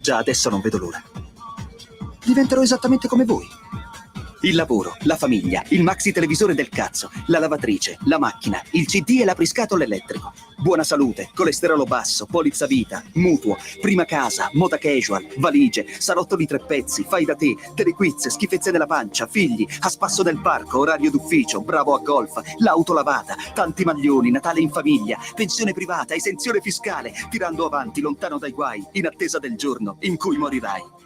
Già adesso non vedo l'ora. Diventerò esattamente come voi. Il lavoro, la famiglia, il maxi televisore del cazzo, la lavatrice, la macchina, il CD e l'apriscatole elettrico. Buona salute, colesterolo basso, polizza vita, mutuo, prima casa, moda casual, valigie, salotto di 3 pezzi, fai da te, telequiz, schifezze della pancia, figli, a spasso del parco, orario d'ufficio, bravo a golf, l'auto lavata, tanti maglioni, Natale in famiglia, pensione privata, esenzione fiscale, tirando avanti lontano dai guai, in attesa del giorno in cui morirai.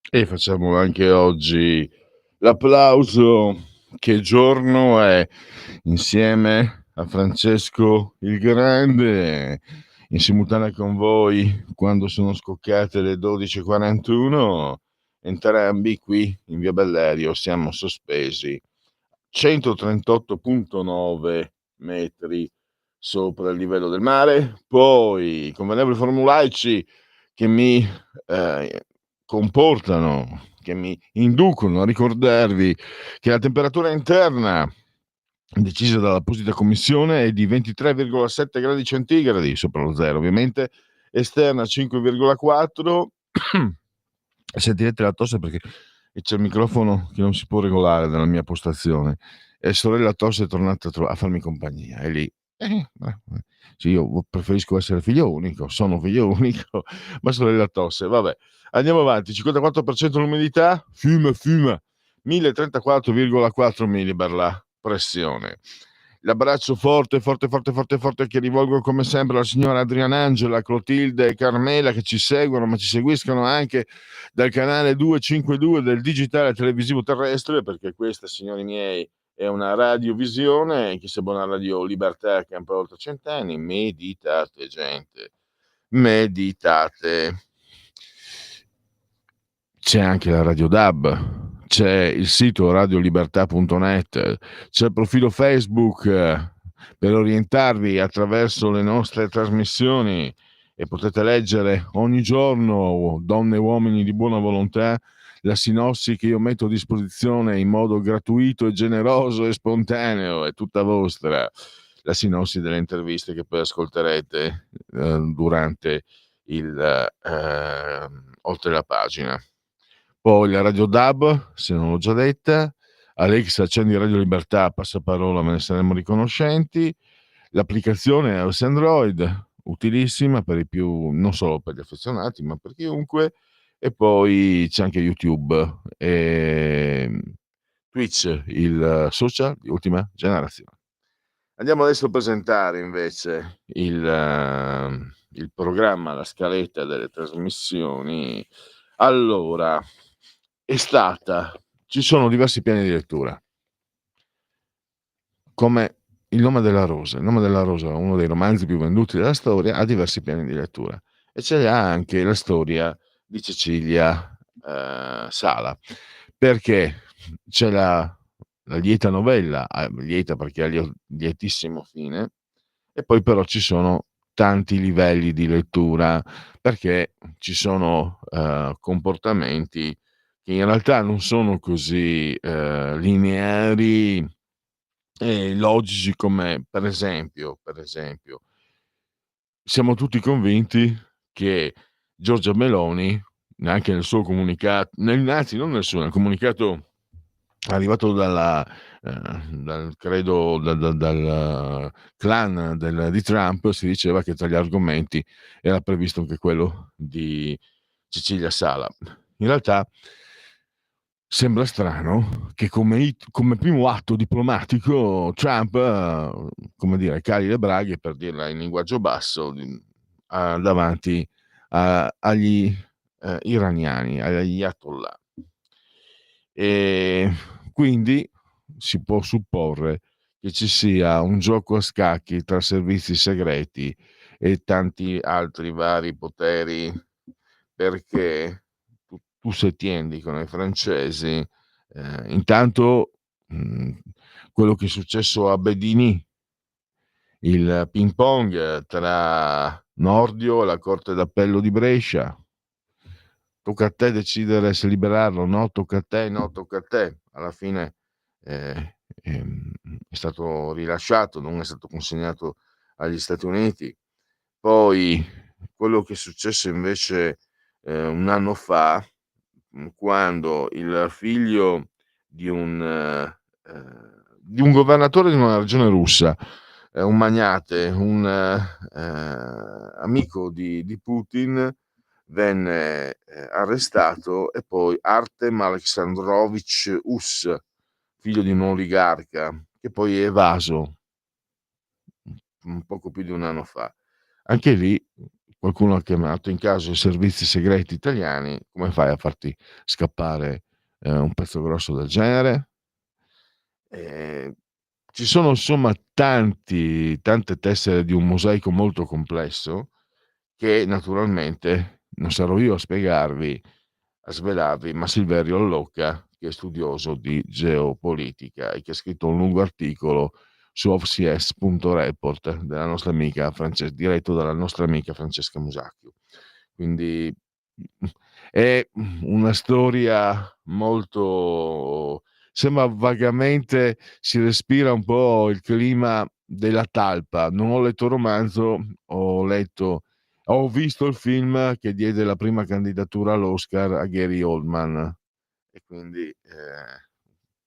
E facciamo anche oggi l'applauso. Che giorno è, insieme a Francesco il Grande, in simultanea con voi quando sono scoccate le 12:41, entrambi qui in via Bellerio siamo sospesi 138,9 metri sopra il livello del mare. Poi convenevoli formulaici che mi comportano, che mi inducono a ricordarvi che la temperatura interna decisa dall'apposita commissione è di 23,7 gradi centigradi sopra lo zero, ovviamente, esterna 5,4. Sentirete la tosse perché c'è il microfono che non si può regolare nella mia postazione e sorella tosse è tornata a farmi compagnia e lì sì, io preferisco essere figlio unico, sono figlio unico, ma sorella tosse, vabbè. Andiamo avanti, 54% l'umidità, fiume, 1034,4 millibar la pressione. L'abbraccio forte, forte, forte, forte, forte che rivolgo come sempre alla signora Adriana Angela, Clotilde e Carmela che ci seguono, ma ci seguiscono anche dal canale 252 del digitale televisivo terrestre, perché questa, signori miei, è una radiovisione, che sia buona Radio Libertà che ha un po' oltre 100 anni. Meditate, gente, meditate. C'è anche la Radio DAB, c'è il sito radiolibertà.net, c'è il profilo Facebook per orientarvi attraverso le nostre trasmissioni e potete leggere ogni giorno, donne e uomini di buona volontà, la sinossi che io metto a disposizione in modo gratuito e generoso e spontaneo, è tutta vostra, la sinossi delle interviste che poi ascolterete durante il oltre la pagina. Poi la Radio DAB, se non l'ho già detta, Alexa accendi Radio Libertà, passaparola, me ne saremmo riconoscenti. L'applicazione iOS Android, utilissima per i più, non solo per gli affezionati, ma per chiunque. E poi c'è anche YouTube e Twitch, il social di ultima generazione. Andiamo adesso a presentare invece il programma, la scaletta delle trasmissioni. Allora, ci sono diversi piani di lettura, come Il nome della rosa. Il nome della rosa, uno dei romanzi più venduti della storia, ha diversi piani di lettura e ce li ha anche la storia di Cecilia Sala, perché c'è la lieta novella, lieta perché ha lietissimo fine, e poi però ci sono tanti livelli di lettura, perché ci sono comportamenti che in realtà non sono così lineari e logici, come per esempio siamo tutti convinti che Giorgia Meloni, anche nel suo comunicato, anzi non nel suo, nel comunicato arrivato dal clan di Trump, si diceva che tra gli argomenti era previsto anche quello di Cecilia Sala. In realtà sembra strano che come primo atto diplomatico Trump, come dire, cali le braghe, per dirla in linguaggio basso, davanti agli iraniani, agli ayatollah. E quindi si può supporre che ci sia un gioco a scacchi tra servizi segreti e tanti altri vari poteri, perché tu se tiendi con i francesi, intanto quello che è successo a Bedini, il ping pong tra Nordio e la Corte d'Appello di Brescia, tocca a te decidere se liberarlo, no, tocca a te, no, tocca a te. Alla fine è stato rilasciato, non è stato consegnato agli Stati Uniti. Poi quello che è successo invece un anno fa, quando il figlio di un governatore di una regione russa, un magnate, un amico di Putin, venne arrestato, e poi Artem Alexandrovich Us, figlio di un oligarca, che poi è evaso un poco più di un anno fa. Anche lì qualcuno ha chiamato in causa i servizi segreti italiani: come fai a farti scappare un pezzo grosso del genere? Ehm, Ci sono insomma tante tessere di un mosaico molto complesso, che naturalmente non sarò io a spiegarvi, a svelarvi, ma Silverio Allocca, che è studioso di geopolitica e che ha scritto un lungo articolo su OVCS.report della nostra amica diretto dalla nostra amica Francesca Musacchio. Quindi è una storia molto, sembra vagamente, si respira un po' il clima della talpa. Non ho letto il romanzo, ho visto il film che diede la prima candidatura all'Oscar a Gary Oldman, e quindi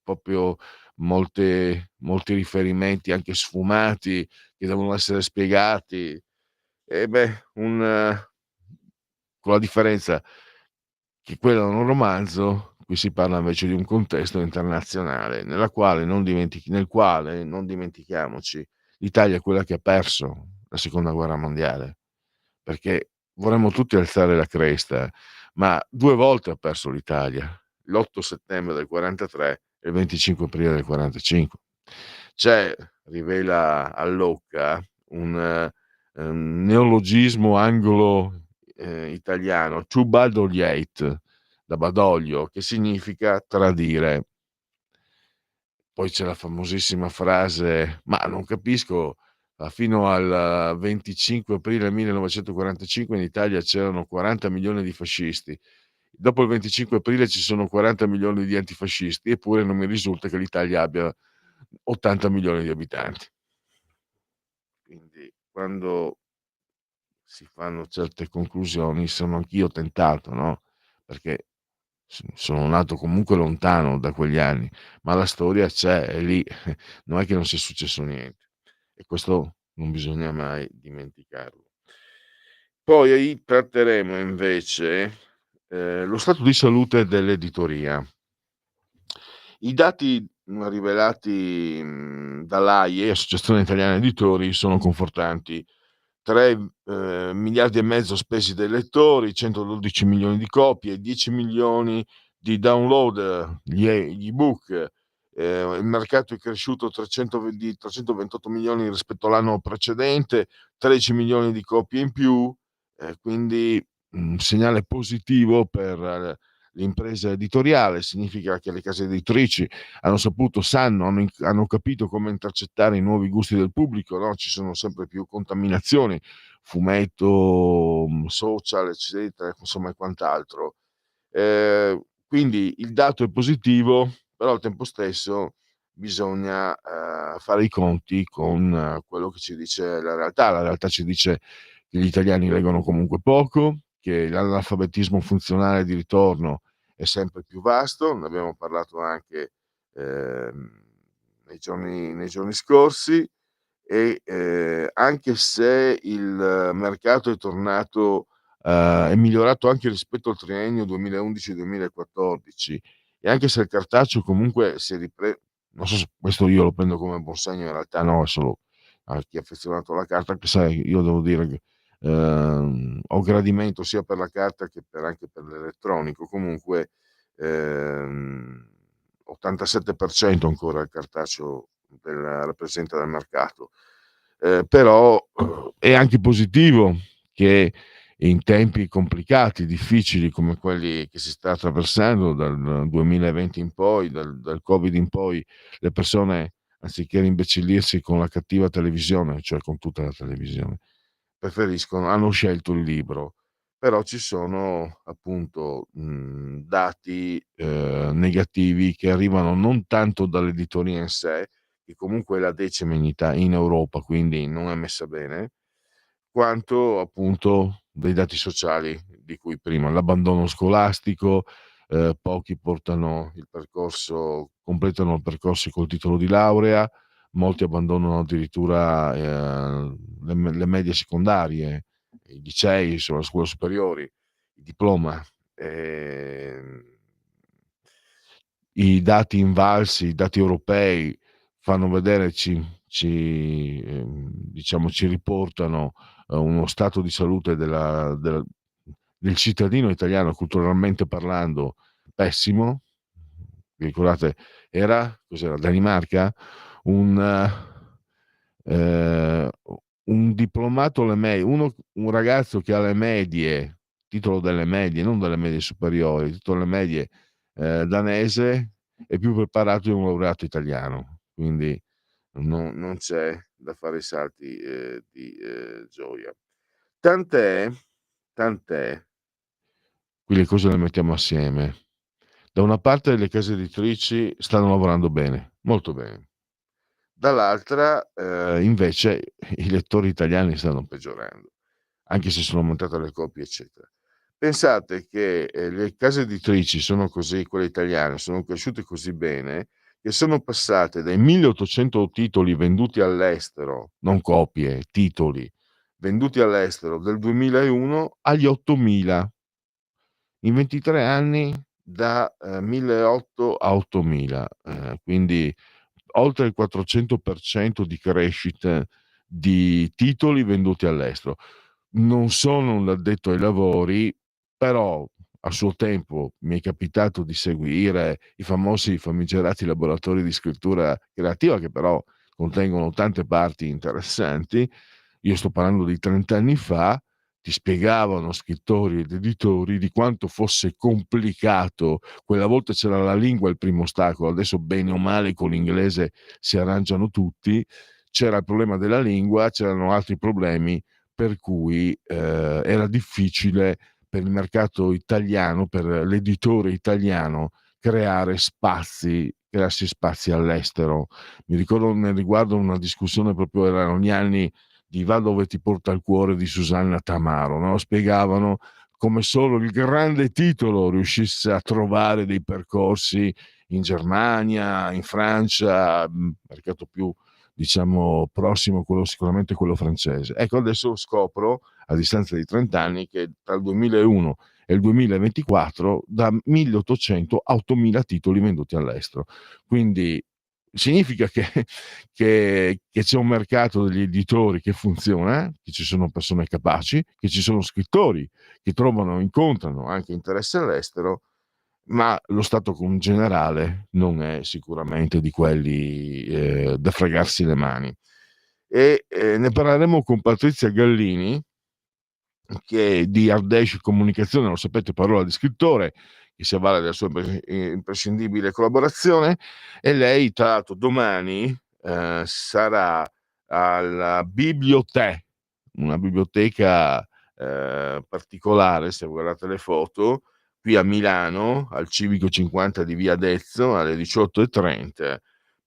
proprio molti riferimenti anche sfumati che devono essere spiegati. E beh, con la differenza che quello è un romanzo, qui si parla invece di un contesto internazionale nel quale, non dimentichiamoci, l'Italia è quella che ha perso la seconda guerra mondiale, perché vorremmo tutti alzare la cresta, ma 2 volte ha perso l'Italia: l'8 settembre del '43 e il 25 aprile del '45. C'è, rivela Allocca, un neologismo anglo italiano, "to badogliate", da Badoglio, che significa tradire. Poi c'è la famosissima frase: "Ma non capisco, fino al 25 aprile 1945 in Italia c'erano 40 milioni di fascisti. Dopo il 25 aprile ci sono 40 milioni di antifascisti, eppure non mi risulta che l'Italia abbia 80 milioni di abitanti". Quindi quando si fanno certe conclusioni sono anch'io tentato, no, perché sono nato comunque lontano da quegli anni, ma la storia c'è, è lì, non è che non sia successo niente, e questo non bisogna mai dimenticarlo. Poi tratteremo invece lo stato di salute dell'editoria. I dati rivelati dall'AIE, Associazione Italiana Editori, sono confortanti. 3 miliardi e mezzo spesi dai lettori, 112 milioni di copie, 10 milioni di download, gli ebook. Il mercato è cresciuto 328 milioni rispetto all'anno precedente, 13 milioni di copie in più, quindi un segnale positivo per l'impresa editoriale. Significa che le case editrici hanno capito come intercettare i nuovi gusti del pubblico, no, ci sono sempre più contaminazioni, fumetto, social, eccetera, insomma, e quant'altro. Quindi il dato è positivo, però al tempo stesso bisogna fare i conti con quello che ci dice la realtà. La realtà ci dice che gli italiani leggono comunque poco, che l'analfabetismo funzionale di ritorno è sempre più vasto, ne abbiamo parlato anche nei giorni scorsi, e anche se il mercato è migliorato anche rispetto al triennio 2011-2014, e anche se il cartaceo comunque non so se questo io lo prendo come buon segno, in realtà no, è solo a chi è affezionato alla carta, che sai, io devo dire che ho gradimento sia per la carta che anche per l'elettronico. Comunque 87% ancora il cartaceo rappresenta del mercato. Però è anche positivo che in tempi complicati, difficili come quelli che si sta attraversando dal 2020 in poi, dal Covid in poi, le persone, anziché rimbecillirsi con la cattiva televisione, cioè con tutta la televisione, hanno scelto il libro. Però ci sono appunto dati negativi che arrivano non tanto dall'editoria in sé, che comunque è la decima in Europa, quindi non è messa bene, quanto appunto dei dati sociali di cui prima, l'abbandono scolastico, pochi completano il percorso col titolo di laurea, molti abbandonano addirittura le medie secondarie, i licei, insomma, le scuole superiori, il diploma. I dati invalsi, i dati europei fanno vedere, diciamo, ci riportano uno stato di salute del cittadino italiano, culturalmente parlando, pessimo. Vi ricordate, cos'era, Danimarca? Un, eh, un diplomato alle medie, un ragazzo che ha le medie, titolo delle medie, non delle medie superiori, titolo delle medie danese, è più preparato di un laureato italiano, quindi non c'è da fare i salti di gioia. Tant'è, qui le cose le mettiamo assieme. Da una parte le case editrici stanno lavorando bene, molto bene. Dall'altra, invece, i lettori italiani stanno peggiorando, anche se sono aumentate le copie, eccetera. Pensate che le case editrici sono così, quelle italiane, sono cresciute così bene, che sono passate dai 1800 titoli venduti all'estero, non copie, titoli, venduti all'estero del 2001 agli 8000. In 23 anni da 1.800 a 8.000, quindi oltre il 400% di crescita di titoli venduti all'estero. Non sono un addetto ai lavori, però a suo tempo mi è capitato di seguire i famosi famigerati laboratori di scrittura creativa, che però contengono tante parti interessanti. Io sto parlando di 30 anni fa. Ti spiegavano scrittori ed editori di quanto fosse complicato. Quella volta c'era la lingua il primo ostacolo, adesso bene o male con l'inglese si arrangiano tutti. C'era il problema della lingua, c'erano altri problemi, per cui era difficile per il mercato italiano, per l'editore italiano, crearsi spazi all'estero. Mi ricordo nel riguardo una discussione, proprio erano gli anni di Va dove ti porta il cuore di Susanna Tamaro, no? Spiegavano come solo il grande titolo riuscisse a trovare dei percorsi in Germania, in Francia, mercato più, diciamo, prossimo, sicuramente quello francese. Ecco, adesso scopro, a distanza di 30 anni, che tra il 2001 e il 2024 da 1.800 a 8.000 titoli venduti all'estero. Quindi significa che c'è un mercato degli editori che funziona, che ci sono persone capaci, che ci sono scrittori che incontrano anche interesse all'estero, ma lo stato generale non è sicuramente di quelli da fregarsi le mani. E ne parleremo con Patrizia Gallini, che di Ardèche Comunicazione, lo sapete, parola di scrittore, che si avvale della sua imprescindibile collaborazione, e lei tra l'altro domani sarà alla Bibliothè, una biblioteca particolare, se guardate le foto, qui a Milano, al Civico 50 di Via Dezzo, alle 18:30,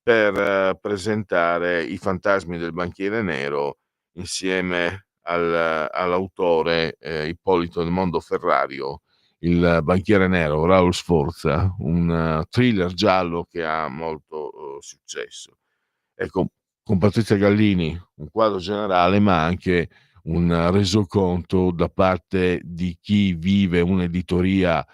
per presentare I fantasmi del banchiere nero insieme all'autore Ippolito del Mondo Ferrario, il banchiere nero, Raul Sforza, un thriller giallo che ha molto successo. Ecco, con Patrizia Gallini un quadro generale, ma anche un resoconto da parte di chi vive un'editoria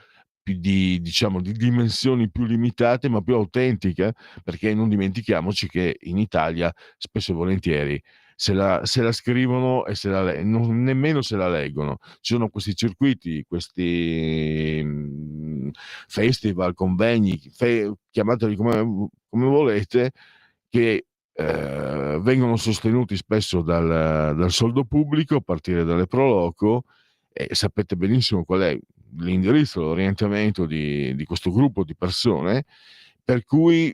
diciamo, di dimensioni più limitate ma più autentiche, perché non dimentichiamoci che in Italia spesso e volentieri se la scrivono e nemmeno se la leggono. Ci sono questi circuiti, questi festival, convegni, chiamateli come volete, che vengono sostenuti spesso dal soldo pubblico, a partire dalle Pro Loco, e sapete benissimo qual è l'indirizzo, l'orientamento di questo gruppo di persone, per cui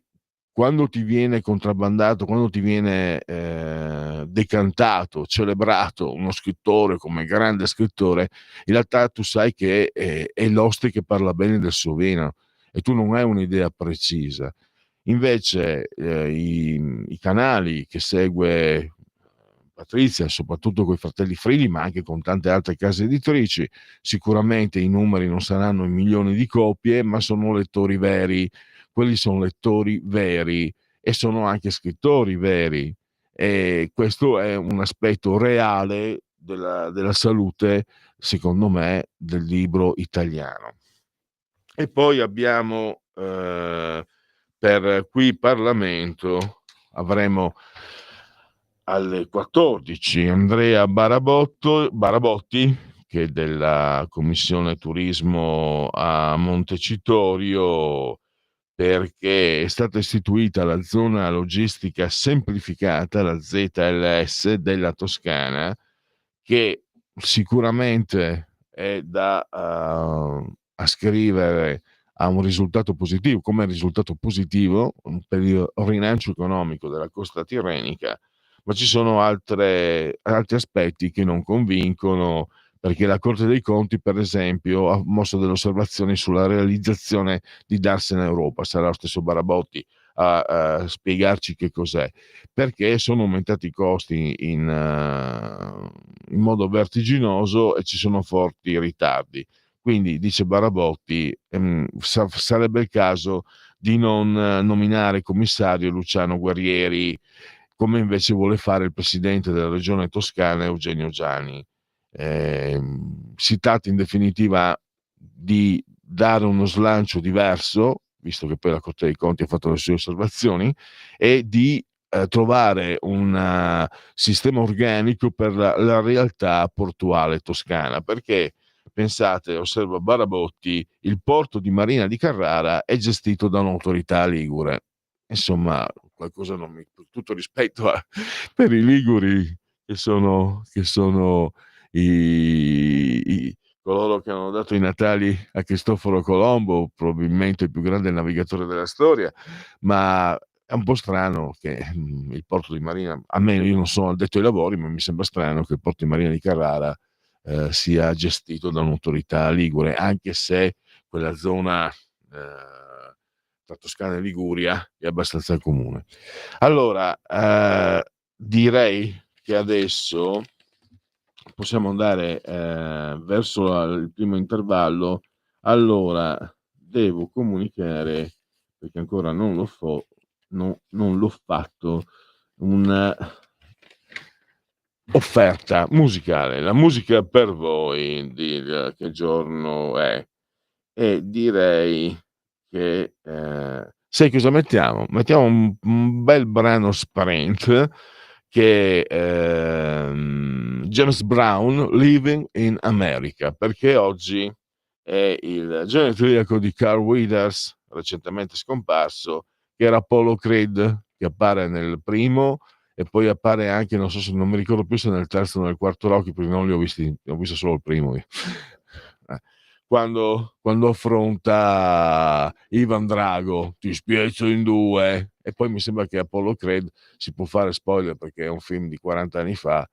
quando ti viene contrabbandato, quando ti viene decantato, celebrato uno scrittore come grande scrittore, in realtà tu sai che è l'oste che parla bene del suo vino e tu non hai un'idea precisa. Invece i canali che segue Patrizia, soprattutto con i fratelli Frilli, ma anche con tante altre case editrici, sicuramente i numeri non saranno in milioni di copie, ma sono lettori veri. Quelli sono lettori veri e sono anche scrittori veri. E questo è un aspetto reale della salute, secondo me, del libro italiano. E poi abbiamo per qui Parlamento avremo alle 14 Andrea Barabotti, che è della Commissione Turismo a Montecitorio, perché è stata istituita la zona logistica semplificata, la ZLS della Toscana, che sicuramente è da ascrivere a un risultato positivo, come risultato positivo per il rilancio economico della costa tirrenica, ma ci sono altri aspetti che non convincono, perché la Corte dei Conti, per esempio, ha mosso delle osservazioni sulla realizzazione di Darsena Europa. Sarà lo stesso Barabotti a spiegarci che cos'è, perché sono aumentati i costi in modo vertiginoso e ci sono forti ritardi. Quindi, dice Barabotti, sarebbe il caso di non nominare commissario Luciano Guerrieri, come invece vuole fare il presidente della regione toscana Eugenio Giani. Si tratta in definitiva di dare uno slancio diverso, visto che poi la Corte dei Conti ha fatto le sue osservazioni, e di trovare un sistema organico per la realtà portuale toscana, perché pensate, osserva Barabotti, il porto di Marina di Carrara è gestito da un'autorità ligure. Insomma, qualcosa non mi, tutto rispetto per i liguri che sono coloro che hanno dato i natali a Cristoforo Colombo, probabilmente il più grande navigatore della storia, ma è un po' strano che il porto di Marina, almeno io non sono addetto ai lavori, ma mi sembra strano che il porto di Marina di Carrara sia gestito da un'autorità ligure, anche se quella zona tra Toscana e Liguria è abbastanza comune. Allora, direi che adesso possiamo andare verso il primo intervallo. Allora, devo comunicare, perché ancora non non l'ho fatto, una offerta musicale. La musica per voi, che giorno è? E direi che sai cosa mettiamo? Mettiamo un bel brano Sprint, che James Brown, Living in America, perché oggi è il genetriaco di Carl Weathers, recentemente scomparso, che era Apollo Creed, che appare nel primo e poi appare anche, non so se non mi ricordo più se nel terzo o nel quarto Rocky, perché non li ho visti, ho visto solo il primo io. Quando affronta Ivan Drago, ti spiezzo in due, e poi mi sembra che Apollo Creed, si può fare spoiler perché è un film di 40 anni fa,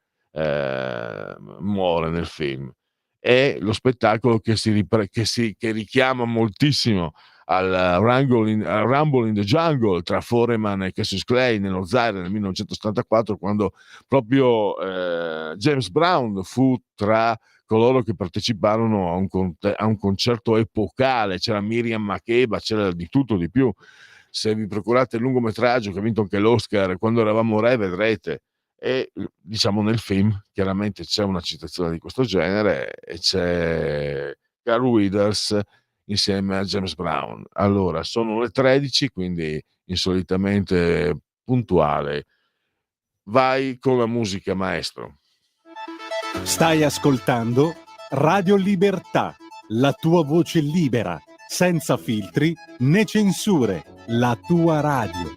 muore nel film. È lo spettacolo che richiama moltissimo al Rumble in the Jungle tra Foreman e Cassius Clay nello Zaire nel 1974, quando proprio James Brown fu tra coloro che parteciparono a un concerto epocale. C'era Miriam Makeba, c'era di tutto di più. Se vi procurate il lungometraggio che ha vinto anche l'Oscar, Quando eravamo re, vedrete. E diciamo nel film chiaramente c'è una citazione di questo genere e c'è Carl Weathers insieme a James Brown. Allora, sono le 13, quindi insolitamente puntuale. Vai con la musica, maestro. Stai ascoltando Radio Libertà, la tua voce libera, senza filtri né censure, la tua radio.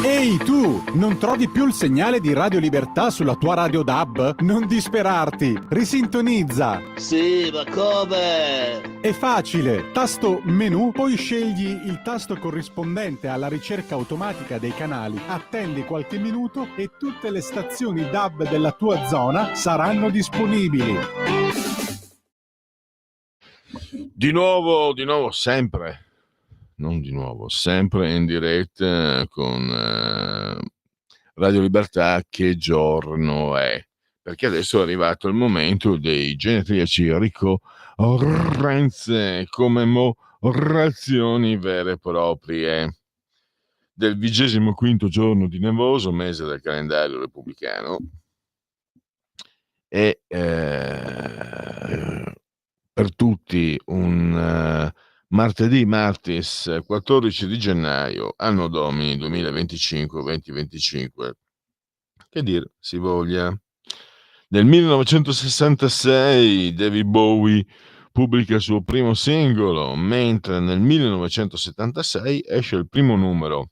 Ehi tu, non trovi più il segnale di Radio Libertà sulla tua radio DAB? Non disperarti, risintonizza! Sì, ma come? È facile, tasto menu, poi scegli il tasto corrispondente alla ricerca automatica dei canali, attendi qualche minuto e tutte le stazioni DAB della tua zona saranno disponibili. Di nuovo, sempre. Non di nuovo, sempre in diretta con Radio Libertà. Che giorno è? Perché adesso è arrivato il momento dei genetriaci ricorrenze, commemorazioni vere e proprie del 25° giorno di nevoso, mese del calendario repubblicano, e per tutti un martis 14 di gennaio, anno domini 2025, che dir si voglia. Nel 1966 David Bowie pubblica il suo primo singolo, mentre nel 1976 esce il primo numero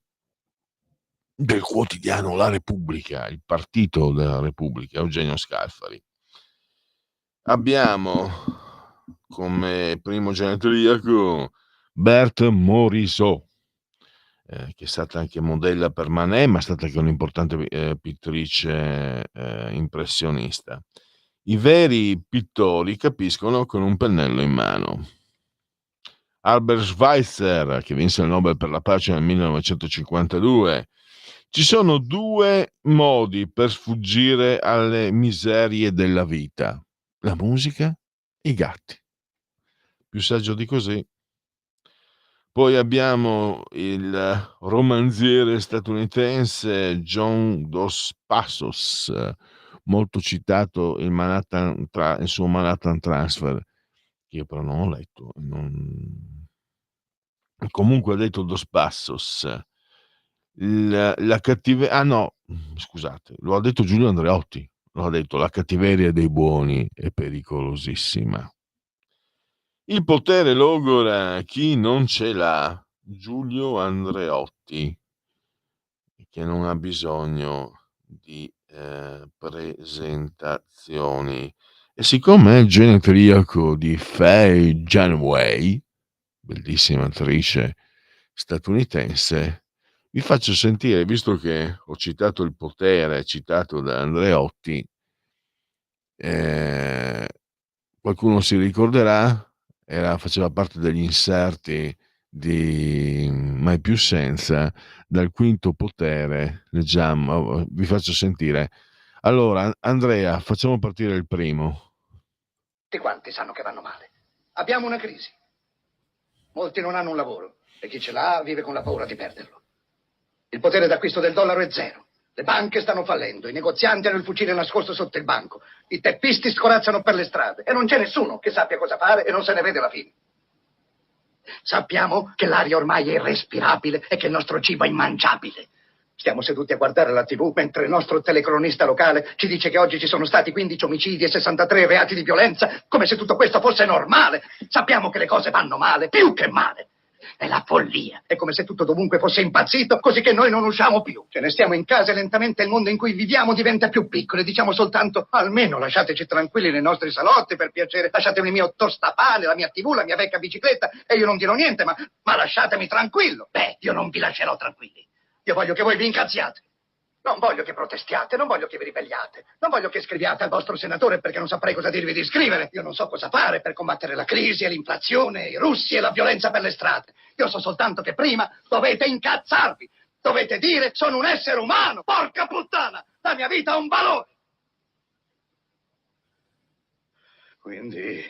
del quotidiano La Repubblica, il partito della Repubblica, Eugenio Scalfari. Abbiamo come primo genetriaco Berthe Morisot, che è stata anche modella per Manet, ma è stata anche un'importante pittrice impressionista. I veri pittori capiscono con un pennello in mano. Albert Schweitzer, che vinse il Nobel per la pace nel 1952. Ci sono due modi per sfuggire alle miserie della vita: la musica e i gatti. Più saggio di così. Poi abbiamo il romanziere statunitense John Dos Passos, molto citato il suo Manhattan Transfer, che io però non ho letto. Comunque ha detto Dos Passos. La cattiveria... Ah no, scusate, lo ha detto Giulio Andreotti. Lo ha detto: la cattiveria dei buoni è pericolosissima. Il potere logora chi non ce l'ha. Giulio Andreotti, che non ha bisogno di presentazioni. E siccome è il genetriaco di Faye Dunaway, bellissima attrice statunitense, vi faccio sentire, visto che ho citato il potere citato da Andreotti, qualcuno si ricorderà, faceva parte degli inserti di Mai più senza, dal Quinto Potere. Leggiamo, vi faccio sentire. Allora, Andrea, facciamo partire il primo. Tutti quanti sanno che vanno male. Abbiamo una crisi. Molti non hanno un lavoro e chi ce l'ha vive con la paura di perderlo. Il potere d'acquisto del dollaro è zero. Le banche stanno fallendo, i negozianti hanno il fucile nascosto sotto il banco, i teppisti scorazzano per le strade e non c'è nessuno che sappia cosa fare e non se ne vede la fine. Sappiamo che l'aria ormai è irrespirabile e che il nostro cibo è immangiabile. Stiamo seduti a guardare la TV mentre il nostro telecronista locale ci dice che oggi ci sono stati 15 omicidi e 63 reati di violenza, come se tutto questo fosse normale. Sappiamo che le cose vanno male, più che male. È la follia. È come se tutto dovunque fosse impazzito, così che noi non usciamo più. Ce ne stiamo in casa e lentamente il mondo in cui viviamo diventa più piccolo e diciamo soltanto: almeno lasciateci tranquilli nei nostri salotti, per piacere. Lasciatemi il mio tostapane, la mia TV, la mia vecchia bicicletta e io non dirò niente, ma lasciatemi tranquillo. Beh, io non vi lascerò tranquilli. Io voglio che voi vi incazziate. Non voglio che protestiate, non voglio che vi ribelliate, non voglio che scriviate al vostro senatore perché non saprei cosa dirvi di scrivere. Io non so cosa fare per combattere la crisi e l'inflazione, i russi e la violenza per le strade. Io so soltanto che prima dovete incazzarvi, dovete dire: sono un essere umano, porca puttana, la mia vita ha un valore. Quindi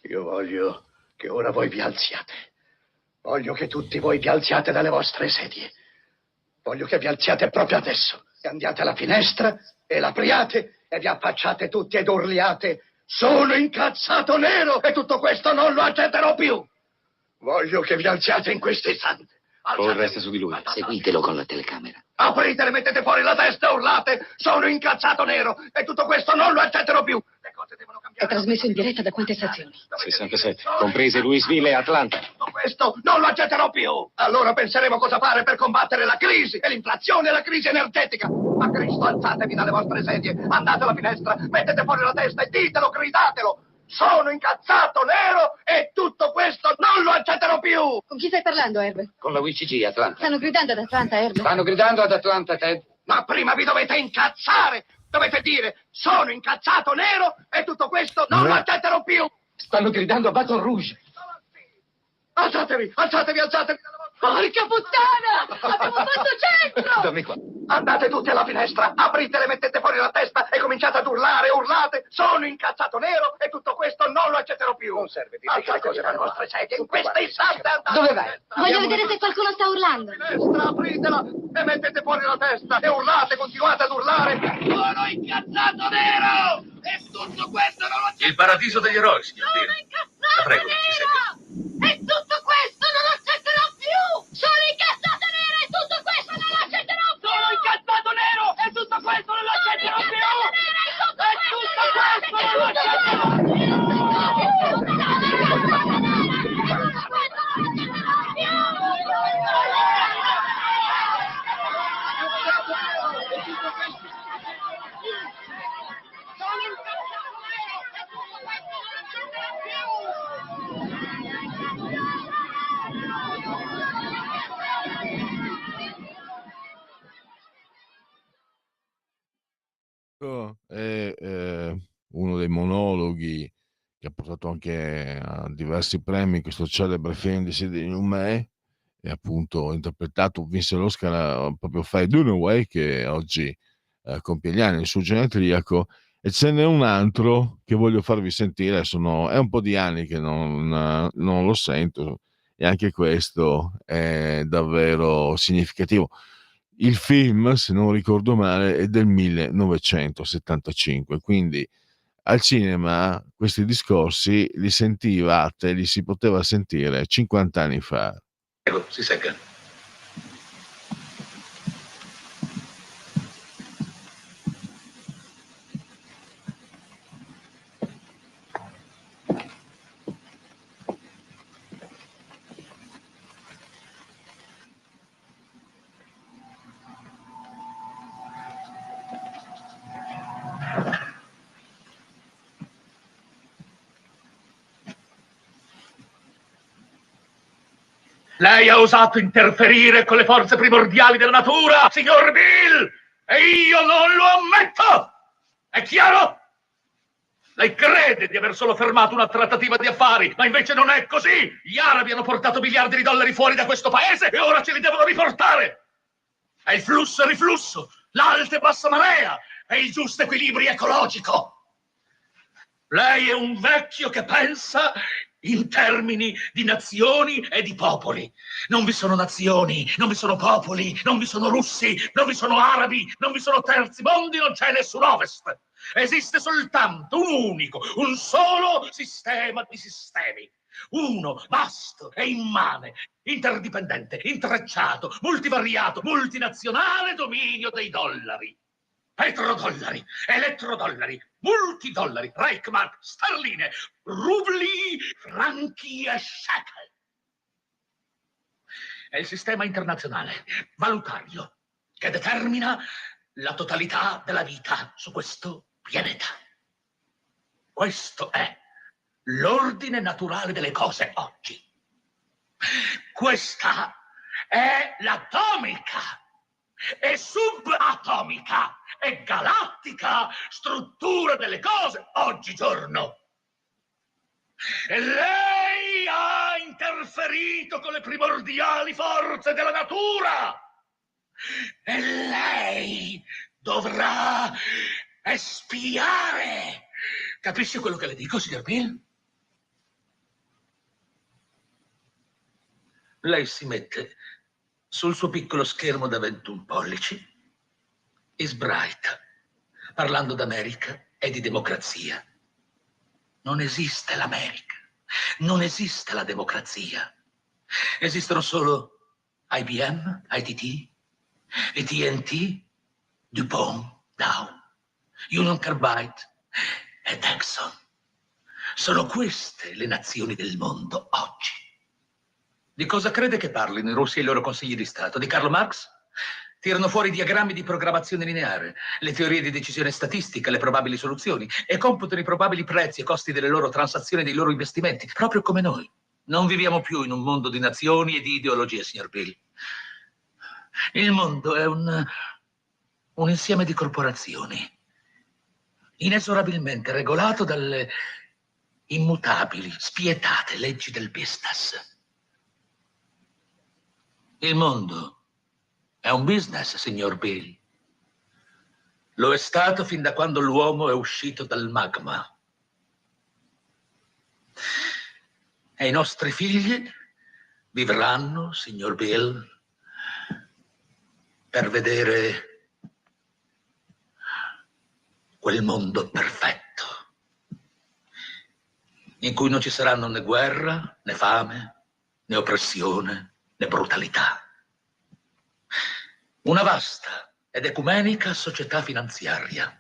io voglio che ora voi vi alziate. Voglio che tutti voi vi alziate dalle vostre sedie. Voglio che vi alziate proprio adesso. E andiate alla finestra e l'apriate e vi affacciate tutti ed urliate: sono incazzato nero e tutto questo non lo accetterò più. Voglio che vi alziate in questo istante. Poi resta su di lui. Seguitelo con la telecamera. Apritele, mettete fuori la testa e urlate: sono incazzato nero e tutto questo non lo accetterò più. Le cose devono cambiare. È trasmesso in diretta da quante stazioni? 67, comprese Louisville e Atlanta. questo non lo accetterò più. Allora penseremo cosa fare per combattere la crisi e l'inflazione e la crisi energetica. Ma Cristo, alzatevi dalle vostre sedie, andate alla finestra, mettete fuori la testa e ditelo, gridatelo. Sono incazzato nero e tutto questo non lo accetterò più. Con chi stai parlando, Herb? Con la WCG, Atlanta. Stanno gridando ad Atlanta, Herb. Stanno gridando ad Atlanta, Ted. Ma prima vi dovete incazzare. Dovete dire, sono incazzato nero e tutto questo non lo accetterò più. Stanno gridando a Baton Rouge. Alzatevi, alzatevi, alzatevi. Porca puttana! Abbiamo fatto centro! Dammi qua. Andate tutti alla finestra, apritele, mettete fuori la testa e cominciate ad urlare, urlate. Sono incazzato nero e tutto questo non lo accetterò più. Non serve di altre cose dalle vostre sedie. In questa istante andate. Dove vai? Voglio vedere se qualcuno sta urlando. Finestra, apritela e mettete fuori la testa e urlate, continuate ad urlare. Sono incazzato nero e tutto questo non lo accetterò. Il paradiso degli eroi, signor Sono Bill. incazzato La prego, ci nero! E tutto questo non lo accetterò più! Sono incazzato nero e tutto questo non lo accetterò più! Sono incazzato nero e tutto questo non lo accetterò più! E tutto questo non lo accetterò più! È uno dei monologhi che ha portato anche a diversi premi questo celebre film di Sidney Lumet, e appunto interpretato, vinse l'Oscar proprio Faye Dunaway, che oggi compie gli anni, il suo genetriaco. E ce n'è un altro che voglio farvi sentire, è un po' di anni che non lo sento, e anche questo è davvero significativo. Il film, se non ricordo male, è del 1975, quindi al cinema questi discorsi li si poteva sentire 50 anni fa. Prego, si secca. Lei ha osato interferire con le forze primordiali della natura, signor Bill, e io non lo ammetto! È chiaro? Lei crede di aver solo fermato una trattativa di affari, ma invece non è così! Gli arabi hanno portato miliardi di dollari fuori da questo paese e ora ce li devono riportare! È il flusso e riflusso, l'alta e bassa marea, è il giusto equilibrio ecologico! Lei è un vecchio che pensa in termini di nazioni e di popoli. Non vi sono nazioni, non vi sono popoli, non vi sono russi, non vi sono arabi, non vi sono terzi mondi, non c'è nessun ovest. Esiste soltanto un unico, un solo sistema di sistemi. Uno, vasto e immane, interdipendente, intrecciato, multivariato, multinazionale dominio dei dollari. Petrodollari, elettrodollari, multidollari, Reichmark, sterline, rubli, franchi e shekel. È il sistema internazionale valutario che determina la totalità della vita su questo pianeta. Questo è l'ordine naturale delle cose oggi. Questa è l'atomica e subatomica e galattica struttura delle cose oggigiorno. E lei ha interferito con le primordiali forze della natura. E lei dovrà espiare. Capisce quello che le dico, signor Bill? Lei si mette sul suo piccolo schermo da 21 pollici e sbraita, parlando d'America e di democrazia. Non esiste l'America, non esiste la democrazia. Esistono solo IBM, ITT, AT&T, DuPont, Dow, Union Carbide ed Exxon. Sono queste le nazioni del mondo oggi. Di cosa crede che parlino i russi e i loro consigli di Stato? Di Karl Marx? Tirano fuori diagrammi di programmazione lineare, le teorie di decisione statistica, le probabili soluzioni e computano i probabili prezzi e costi delle loro transazioni e dei loro investimenti, proprio come noi. Non viviamo più in un mondo di nazioni e di ideologie, signor Bill. Il mondo è un insieme di corporazioni, inesorabilmente regolato dalle immutabili, spietate leggi del business. Il mondo è un business, signor Bill. Lo è stato fin da quando l'uomo è uscito dal magma. E i nostri figli vivranno, signor Bill, per vedere quel mondo perfetto, in cui non ci saranno né guerra, né fame, né oppressione, né brutalità. Una vasta ed ecumenica società finanziaria,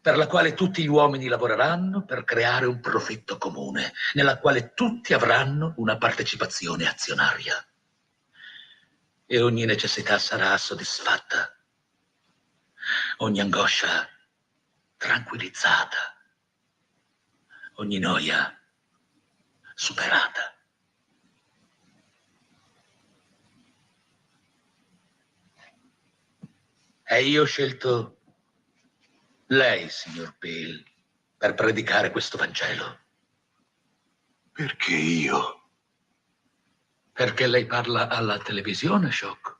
per la quale tutti gli uomini lavoreranno per creare un profitto comune, nella quale tutti avranno una partecipazione azionaria. E ogni necessità sarà soddisfatta, ogni angoscia tranquillizzata, ogni noia superata. E io ho scelto lei, signor Bill, per predicare questo Vangelo. Perché io? Perché lei parla alla televisione, Shock.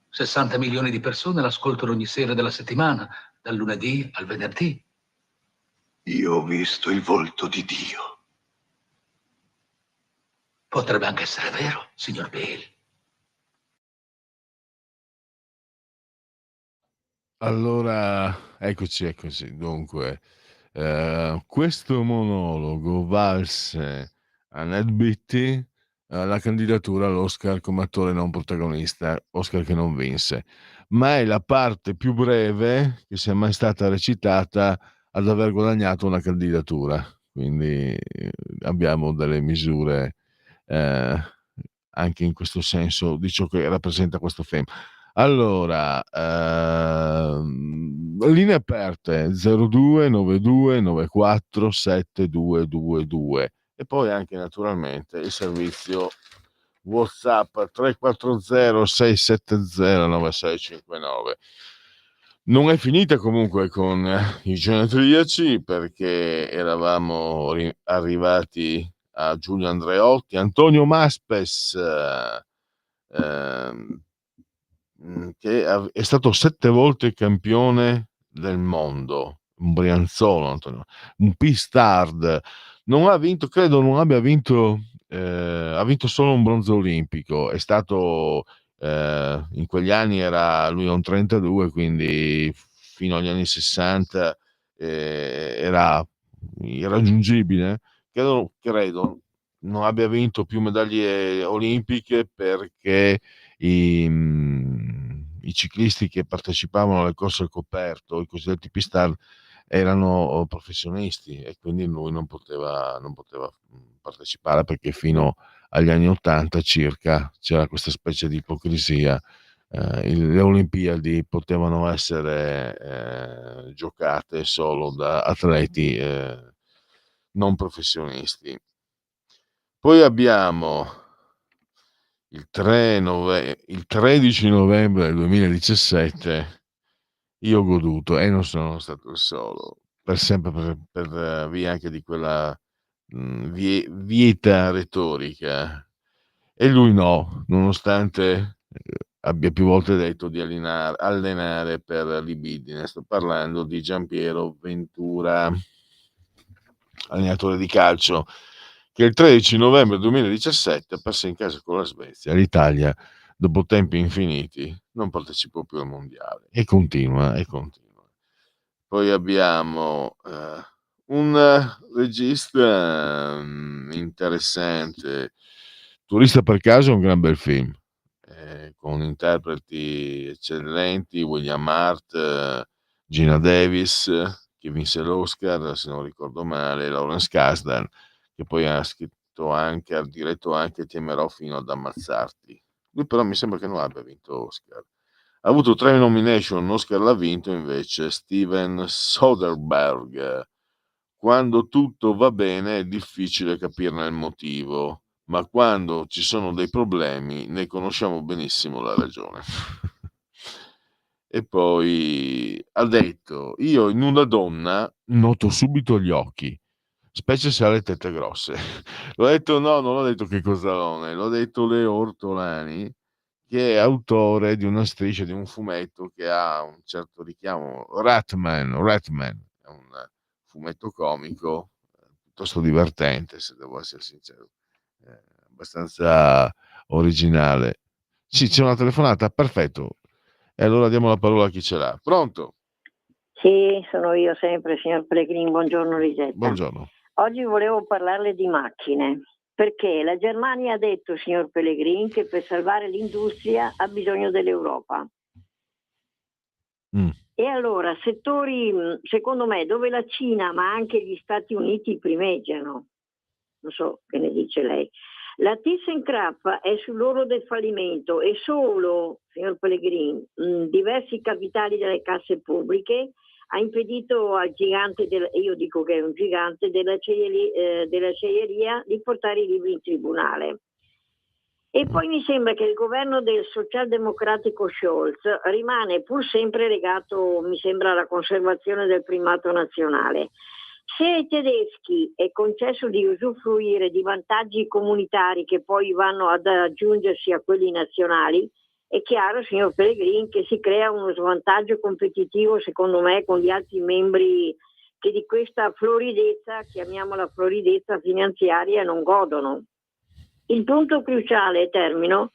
60 milioni di persone l'ascoltano ogni sera della settimana, dal lunedì al venerdì. Io ho visto il volto di Dio. Potrebbe anche essere vero, signor Bill. Allora, eccoci. Dunque, questo monologo valse a Ned Beatty la candidatura all'Oscar come attore non protagonista, Oscar che non vinse, ma è la parte più breve che sia mai stata recitata ad aver guadagnato una candidatura. Quindi abbiamo delle misure anche in questo senso di ciò che rappresenta questo film. Allora, linee aperte 02 92 94 7222 e poi anche naturalmente il servizio WhatsApp 340 670 9659. Non è finita comunque con i genetriaci, perché eravamo arrivati a Giulio Andreotti, Antonio Maspes, che è stato 7 volte campione del mondo, un brianzolo, Antonio, un pistard. Non ha vinto, credo non abbia vinto, ha vinto solo un bronzo olimpico. È stato in quegli anni, era lui a un 32, quindi fino agli anni 60 era irraggiungibile. Credo non abbia vinto più medaglie olimpiche, perché i ciclisti che partecipavano alle corse al coperto, i cosiddetti pistard, erano professionisti e quindi lui non poteva partecipare, perché fino agli anni 80 circa c'era questa specie di ipocrisia. Le Olimpiadi potevano essere giocate solo da atleti non professionisti. Poi abbiamo il 13 novembre del 2017, io ho goduto e non sono stato il solo, per sempre, per via anche di quella vieta retorica, e lui no, nonostante abbia più volte detto di allenare per libidine. Sto parlando di Giampiero Ventura, allenatore di calcio, che il 13 novembre 2017 passa in casa con la Svezia. L'Italia, dopo tempi infiniti, non partecipò più al mondiale e continua. Poi abbiamo un regista interessante, Turista per caso, è un gran bel film, con interpreti eccellenti, William Hart, Gina Davis, che vinse l'Oscar se non ricordo male, Lawrence Kasdan, che poi ha scritto diretto anche Ti amerò fino ad ammazzarti. Lui però mi sembra che non abbia vinto Oscar. Ha avuto 3 nomination, un Oscar l'ha vinto invece Steven Soderbergh. Quando tutto va bene è difficile capirne il motivo, ma quando ci sono dei problemi ne conosciamo benissimo la ragione. E poi ha detto: io in una donna noto subito gli occhi, specie se ha le tette grosse. L'ho detto, no, non l'ho detto che Cozzalone, l'ho detto Leo Ortolani, che è autore di una striscia di un fumetto che ha un certo richiamo, Ratman è un fumetto comico piuttosto divertente, se devo essere sincero, abbastanza originale. Sì, c'è una telefonata, perfetto. E allora diamo la parola a chi ce l'ha. Pronto? Sì, sono io sempre, signor Pellegrini, buongiorno Lisetta. Buongiorno. Oggi volevo parlarle di macchine, perché la Germania ha detto, signor Pellegrini, che per salvare l'industria ha bisogno dell'Europa. E allora, settori, secondo me, dove la Cina, ma anche gli Stati Uniti primeggiano, non so che ne dice lei, la ThyssenKrupp è sull'orlo del fallimento e solo, signor Pellegrini, diversi capitali delle casse pubbliche ha impedito al gigante, io dico che è un gigante, della acciaieria di portare i libri in tribunale. E poi mi sembra che il governo del socialdemocratico Scholz rimane pur sempre legato, mi sembra, alla conservazione del primato nazionale. Se ai tedeschi è concesso di usufruire di vantaggi comunitari che poi vanno ad aggiungersi a quelli nazionali, è chiaro, signor Pellegrini, che si crea uno svantaggio competitivo, secondo me, con gli altri membri che di questa floridezza, chiamiamola floridezza finanziaria, non godono. Il punto cruciale, termino,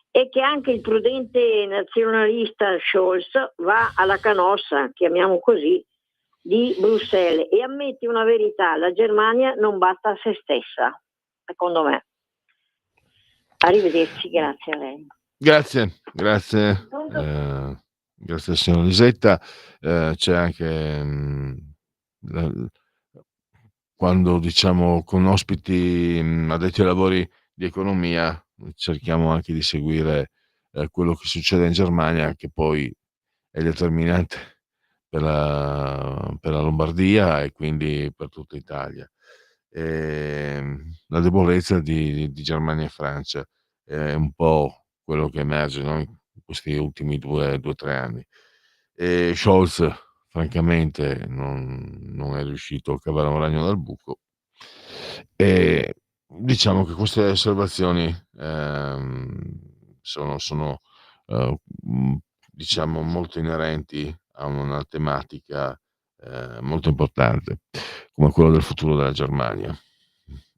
è che anche il prudente nazionalista Scholz va alla canossa, chiamiamo così, di Bruxelles e ammette una verità: la Germania non basta a se stessa, secondo me. Arrivederci, grazie a lei. Grazie signora Lisetta. C'è anche quando diciamo con ospiti addetti ai lavori di economia cerchiamo anche di seguire quello che succede in Germania, che poi è determinante per la Lombardia e quindi per tutta Italia. La debolezza di Germania e Francia è un po' quello che emerge, no, in questi ultimi 2-3 anni. E Scholz, francamente, non è riuscito a cavare un ragno dal buco. E diciamo che queste osservazioni sono diciamo molto inerenti a una tematica molto importante come quello del futuro della Germania,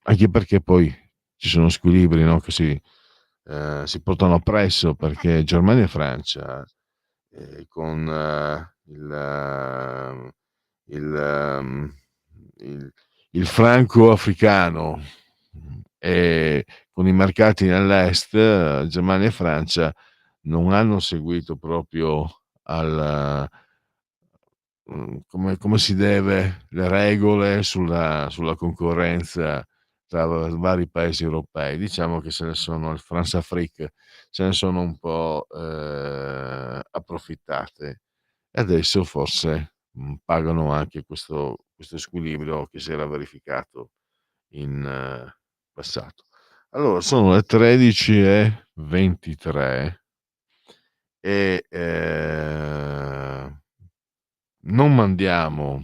anche perché poi ci sono squilibri, no, che si portano appresso, perché Germania e Francia con il franco africano e con i mercati nell'est, Germania e Francia non hanno seguito proprio come si deve le regole sulla concorrenza tra vari paesi europei. Diciamo che se ne sono, il France-Afrique, se ne sono un po' approfittate e adesso forse pagano anche questo squilibrio che si era verificato in passato. Allora, sono le 13:23 e non mandiamo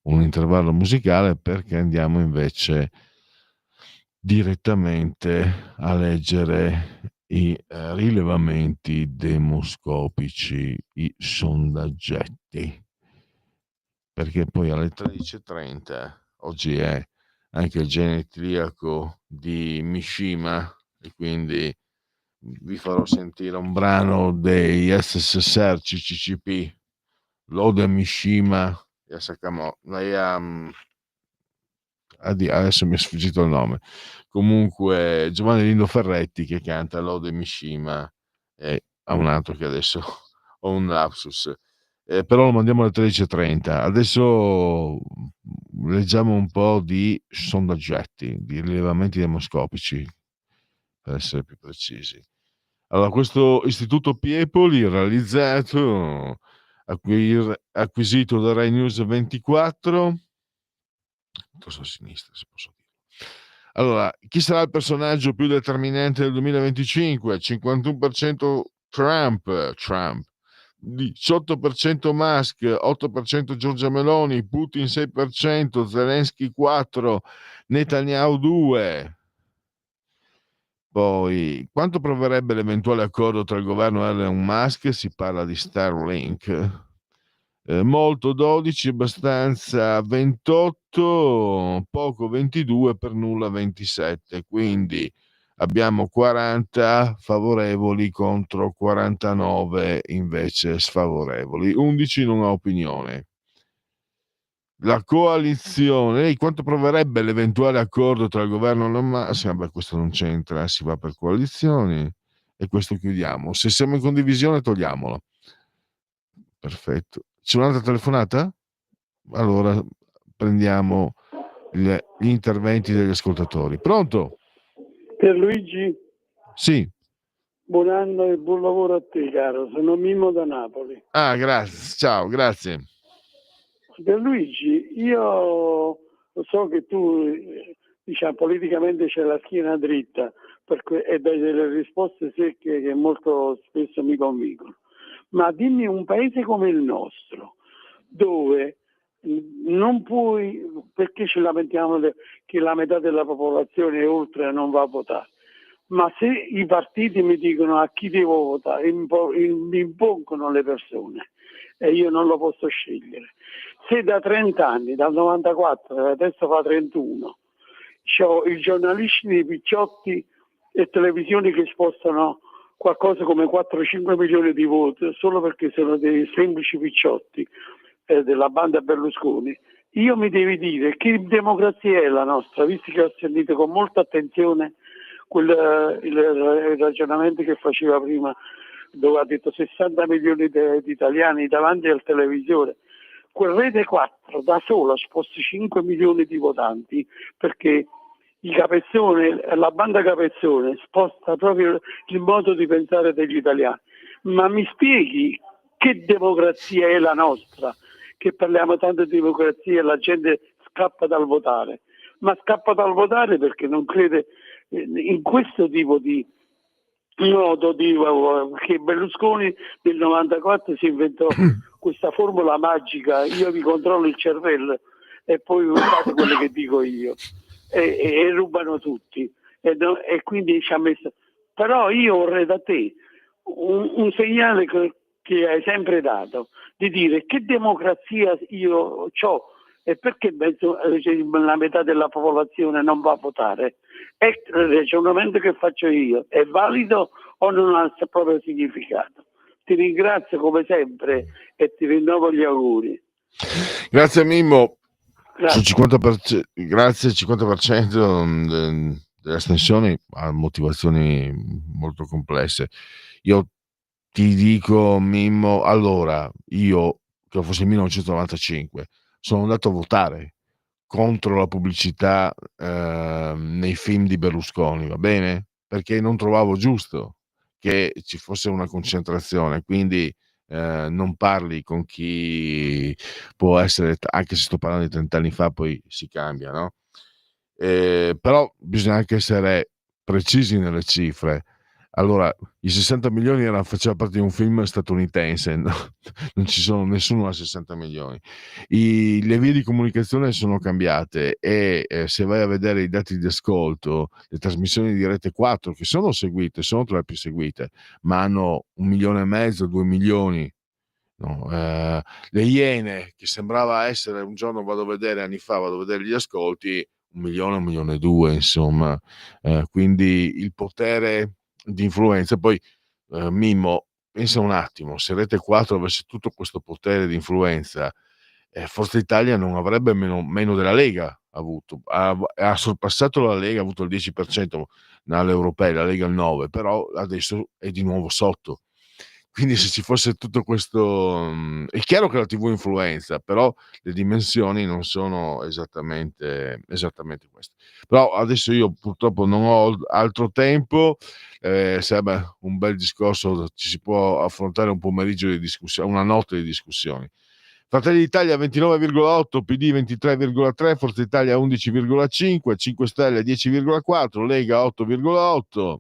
un intervallo musicale, perché andiamo invece direttamente a leggere i rilevamenti demoscopici, i sondaggetti, perché poi alle 13:30 oggi è anche il genetliaco di Mishima e quindi vi farò sentire un brano dei SSSR CCCP, Lode Mishima e adesso mi è sfuggito il nome, comunque Giovanni Lindo Ferretti che canta Lode Mishima e ha un altro che adesso ho un lapsus, però lo mandiamo alle 13:30. Adesso leggiamo un po' di sondaggetti, di rilevamenti demoscopici, per essere più precisi. Allora, questo istituto Piepoli, realizzato, acquisito da Rai News 24, cosa a sinistra, se posso dire. Allora, chi sarà il personaggio più determinante del 2025? 51% Trump, 18% Musk, 8% Giorgia Meloni, Putin 6%, Zelensky 4%, Netanyahu 2%. Poi, quanto proverebbe l'eventuale accordo tra il governo e Elon Musk? Si parla di Starlink. Molto 12, abbastanza 28, poco 22, per nulla 27. Quindi abbiamo 40 favorevoli contro 49 invece sfavorevoli. 11 non ha opinione. La coalizione, quanto proverebbe l'eventuale accordo tra il governo e Elon Musk? Beh, questo non c'entra, si va per coalizioni e questo chiudiamo. Se siamo in condivisione togliamolo. Perfetto. C'è un'altra telefonata? Allora prendiamo gli interventi degli ascoltatori. Pronto? Pierluigi, Sì. buon anno e buon lavoro a te, caro. Sono Mimmo da Napoli. Ah, grazie. Ciao, grazie. Pierluigi, io so che tu, diciamo, politicamente c'è la schiena dritta e dai delle risposte secche che molto spesso mi convincono. Ma dimmi un paese come il nostro, dove non puoi, perché ci lamentiamo che la metà della popolazione è oltre e non va a votare, ma se i partiti mi dicono a chi devo votare, mi impongono le persone e io non lo posso scegliere. Se da 30 anni, dal 94, adesso fa 31, c'ho i giornalisti dei picciotti e televisioni che spostano qualcosa come 4-5 milioni di voti solo perché sono dei semplici picciotti della banda Berlusconi, io mi devi dire che democrazia è la nostra, visto che ho sentito con molta attenzione il ragionamento che faceva prima, dove ha detto 60 milioni di italiani davanti al televisore. Quel Rete 4 da sola sposta 5 milioni di votanti perché la banda Capezzone sposta proprio il modo di pensare degli italiani. Ma mi spieghi che democrazia è la nostra? Che parliamo tanto di democrazia e la gente scappa dal votare. Ma scappa dal votare perché non crede in questo tipo di modo che Berlusconi nel 94 si inventò questa formula magica: io vi controllo il cervello e poi fate quello che dico io, e rubano tutti e quindi ci ha messo. Però io vorrei da te un segnale che hai sempre dato, di dire che democrazia io ho e perché la metà della popolazione non va a votare. È il ragionamento che faccio io, è valido o non ha proprio significato? Ti ringrazio come sempre e ti rinnovo gli auguri. Grazie Mimmo. Grazie. Sul 50%, grazie, il 50% delle astensioni ha motivazioni molto complesse. Io ti dico, Mimmo, allora, io, che fosse il 1995, sono andato a votare contro la pubblicità nei film di Berlusconi, va bene? Perché non trovavo giusto che ci fosse una concentrazione, quindi non parli con chi può essere, anche se sto parlando di 30 anni fa, poi si cambia, no? Però bisogna anche essere precisi nelle cifre. Allora, i 60 milioni faceva parte di un film statunitense, no? Non ci sono, nessuno ha 60 milioni. Le vie di comunicazione sono cambiate e se vai a vedere i dati di ascolto, le trasmissioni di Rete 4 che sono seguite, sono tra le più seguite, ma hanno 1,5 milioni, 2 milioni. No? Le Iene, che sembrava essere, un giorno vado a vedere, anni fa vado a vedere gli ascolti, 1 milione, 1,2 milioni, insomma. Quindi il potere di influenza. Poi Mimmo, pensa un attimo, se Rete 4 avesse tutto questo potere di influenza, Forza Italia non avrebbe meno della Lega avuto, ha sorpassato la Lega, ha avuto il 10% alle europee, la Lega il 9%, però adesso è di nuovo sotto. Quindi se ci fosse tutto questo, è chiaro che la TV influenza, però le dimensioni non sono esattamente queste. Però adesso io purtroppo non ho altro tempo, sarebbe un bel discorso, ci si può affrontare un pomeriggio di discussione, una notte di discussioni. Fratelli d'Italia 29,8, PD 23,3, Forza Italia 11,5, 5 Stelle 10,4, Lega 8,8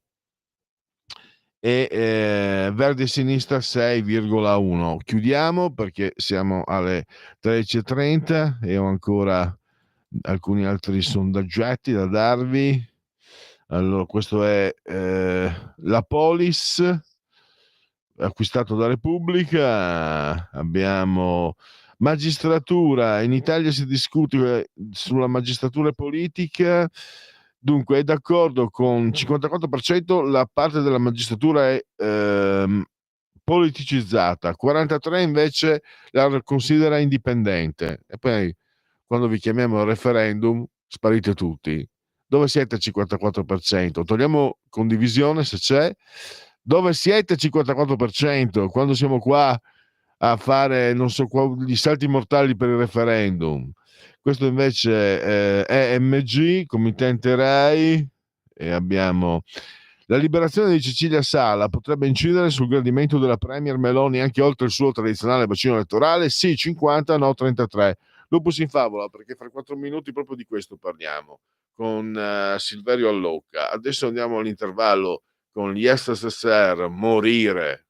e Verdi e Sinistra 6,1. Chiudiamo perché siamo alle 13:30 e ho ancora alcuni altri sondaggetti da darvi. Allora, questo è la Polis, acquistato da Repubblica. Abbiamo magistratura, in Italia si discute sulla magistratura politica. Dunque è d'accordo con 54%, la parte della magistratura è politicizzata, 43% invece la considera indipendente. E poi quando vi chiamiamo al referendum sparite tutti. Dove siete 54%? Togliamo condivisione se c'è. Dove siete 54%? Quando siamo qua a fare non so gli salti mortali per il referendum. Questo invece è MG, committente Rai, e abbiamo la liberazione di Cecilia Sala potrebbe incidere sul gradimento della Premier Meloni anche oltre il suo tradizionale bacino elettorale? Sì, 50, no 33. Lupus in favola, perché fra 4 minuti proprio di questo parliamo con Silverio Allocca. Adesso andiamo all'intervallo con gli SSR, morire.